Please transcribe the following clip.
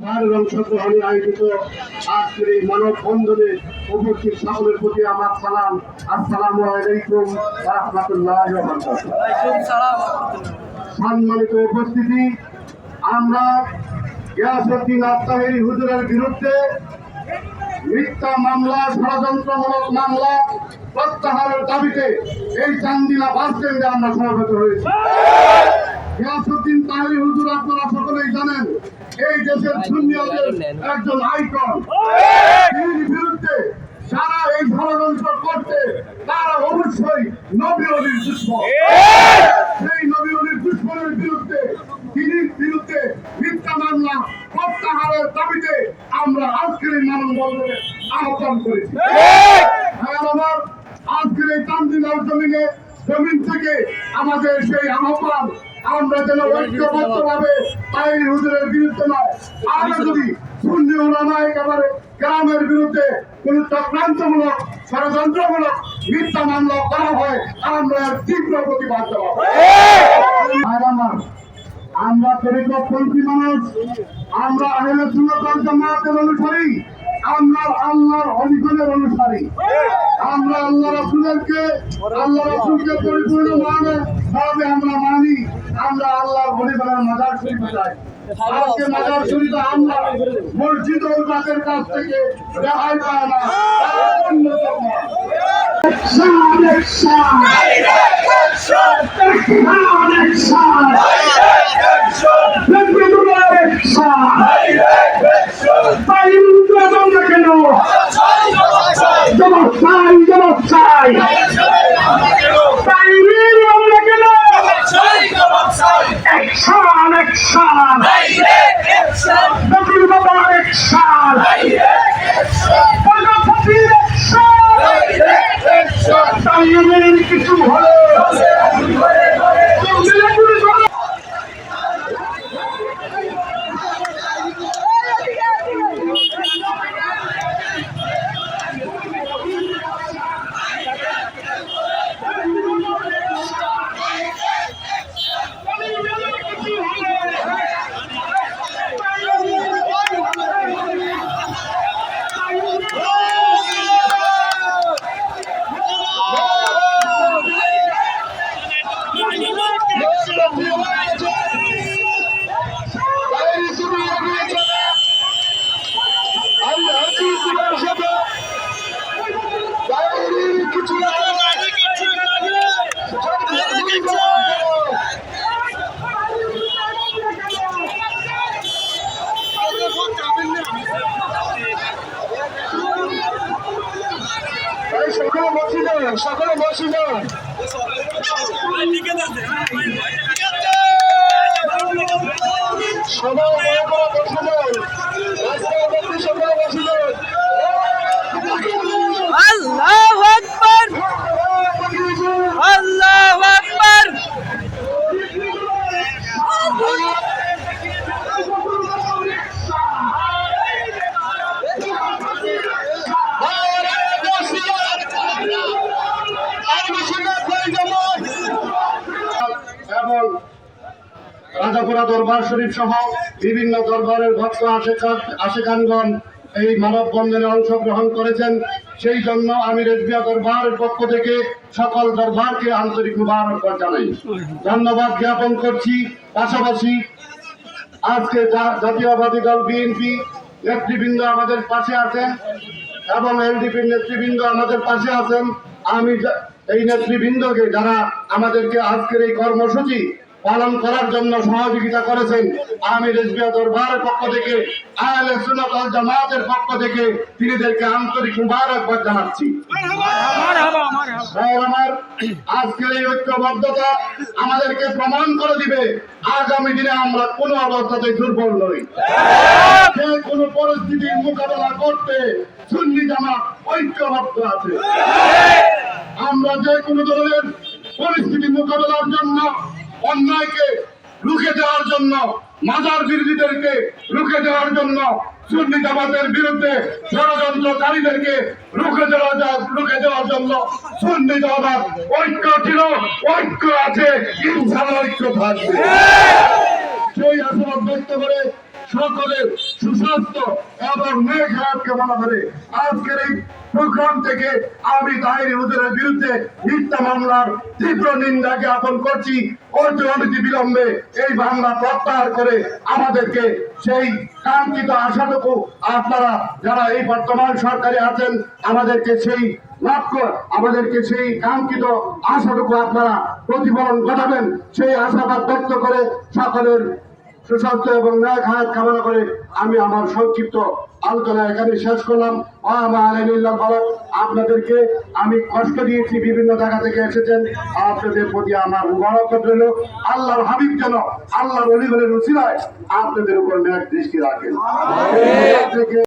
তার অংশগ্রহণে আয়োজিত আজকের এই মানববন্ধনে উপস্থিত সকলের প্রতি আমার সালাম। আসসালামু আলাইকুম ওয়া রাহমাতুল্লাহি ওয়া বারাকাতুহু। সম্মানিত উপস্থিতি, আমরা গিয়াসউদ্দিন আত্তাহিরি হুজুরের বিরুদ্ধে মিথ্যা মামলা, ষড়যন্ত্রমূলক মামলা প্রত্যাহারের দাবিতে এই চান্দিনা বাস স্ট্যান্ডে আমরা সমবেত হয়েছি। গিয়াসউদ্দিন তাহিরি হুজুর আপনারা সকলেই জানেন এই দেশের সুন্নিয়তের একজন আইকন। এর বিরুদ্ধে যারা এই ষড়যন্ত্র করছে তারা অবশ্যই নবী ওলির দুশমন। সেই নবী ওলির দুশমনের বিরুদ্ধে মিথ্যা মামলা প্রত্যাহারের দাবিতে আমরা আজকের এই মানববন্ধনে আহ্বান করেছি। আমার আজকের এই চান্দিনার জমিন থেকে আমাদের সেই আহ্বান, আমরা যেন ঐক্যবদ্ধভাবে তাহিরি হুজুরের বিরুদ্ধে নয়, আমরা যদি সুন্নি উলামা একেবারে গ্রামের বিরুদ্ধে কোন চক্রান্তমূলক ষড়যন্ত্রমূলক মিথ্যা মামলা করা হয়, আমরা তীব্র প্রতিবাদ জানাবো। আমরা তরিকতপন্থী মানুষ, আমরা আহলে সুন্নাত ওয়াল জামাতের অনুসারী, আমরা আল্লাহর অলিগণের অনুসারী। আমরা আল্লাহ রাসূলকে পরিপূর্ণভাবে আমরা মানি। আমরা আল্লাহর অলিগণের মাজার শরীফে যাই। আজকে মাজার শরীফে আমরা মসজিদ ও জাতের কাছ থেকে রেহাই পায় না। কিছু হলো সকলে বসে যান। সবাই বসে যান। সকলে বসে যান। আল্লাহু আকবার, আল্লাহু আকবার। এবং রাজাপুরা দরবার শরীফ সহ বিভিন্ন দরবারের ভক্ত আশেকানগণ এই মানববন্ধনে অংশগ্রহণ করেছেন। সেই জন্য আমি রেজবিয়া দরবারের পক্ষ থেকে সকল দরবারকে আন্তরিক মুবারকবাদ জানাই, ধন্যবাদ জ্ঞাপন করছি। পাশাপাশি আজকে জাতীয়বাদী দল বিএনপি নেতৃবৃন্দ আমাদের পাশে আছেন এবং এলডিপির নেতৃবৃন্দ আমাদের পাশে আছেন। আমি এই নেতৃবৃন্দকে যারা আমাদেরকে আজকের এই কর্মসূচি পালন করার জন্য সহযোগিতা করেছেন, আমি রেজবিয়া দরবারের পক্ষ থেকে, আহলে সুন্নাত ওয়াল জামাতের পক্ষ থেকে তিনিদেরকে আন্তরিক মুবারকবাদ জানাচ্ছি। আমার আজকের এই ঐক্যবদ্ধতা আমাদেরকে প্রমাণ করে দিবে আগামী দিনে আমরা কোনো অবস্থাতেই দুর্বল নই। যে কোনো পরিস্থিতির মোকাবেলা করতে সুন্নি জামাত ঐক্যবদ্ধ আছে। আমরা যে কোনো ধরনের পরিস্থিতি মোকাবেলার জন্য, অন্যায়কে রুখে দেওয়ার জন্য, মাজার বিরোধীদেরকে রুখে দেওয়ার জন্য, সুন্নি জামাতের বিরুদ্ধে ষড়যন্ত্রকারীদেরকে রুখে দেওয়ার জন্য সুন্নি জামাত ঐক্য ছিল, ঐক্য আছে, ইনশাআল্লাহ ঐক্য থাকবে। সেই আশাবাদ ব্যক্ত করে সকলের সুস্বাস্থ্য এবং নেক হায়াত কামনা করে আজকের এই প্রোগ্রাম থেকে আমি তাহির হুজুরের বিরুদ্ধে মিথ্যা মামলার তীব্র নিন্দা জ্ঞাপন করছি। অতি বিলম্বে এই মামলা প্রত্যাহার করে আমাদেরকে সেই কাঙ্ক্ষিত আশাটুকু আপনারা যারা এই বর্তমান সরকারে আছেন আমাদেরকে সেই কাঙ্ক্ষিত আশাটুকু আপনারা প্রতিফলন ঘটাবেন সেই আশাবাদ ব্যক্ত করে সকলের সুস্বাস্থ্য এবং ন্যায় হায়াত কামনা করে আমি আমার সংক্ষিপ্ত আলোচনা এখানে শেষ করলাম। আপনাদেরকে আমি কষ্ট দিয়েছি, বিভিন্ন জায়গা থেকে এসেছেন, আপনাদের প্রতি আমার মুবারকত রইল। আল্লাহর হাবিব যেন আল্লাহর ওলিদের উসিলায় আপনাদের উপর ন্যায় দৃষ্টি রাখেন।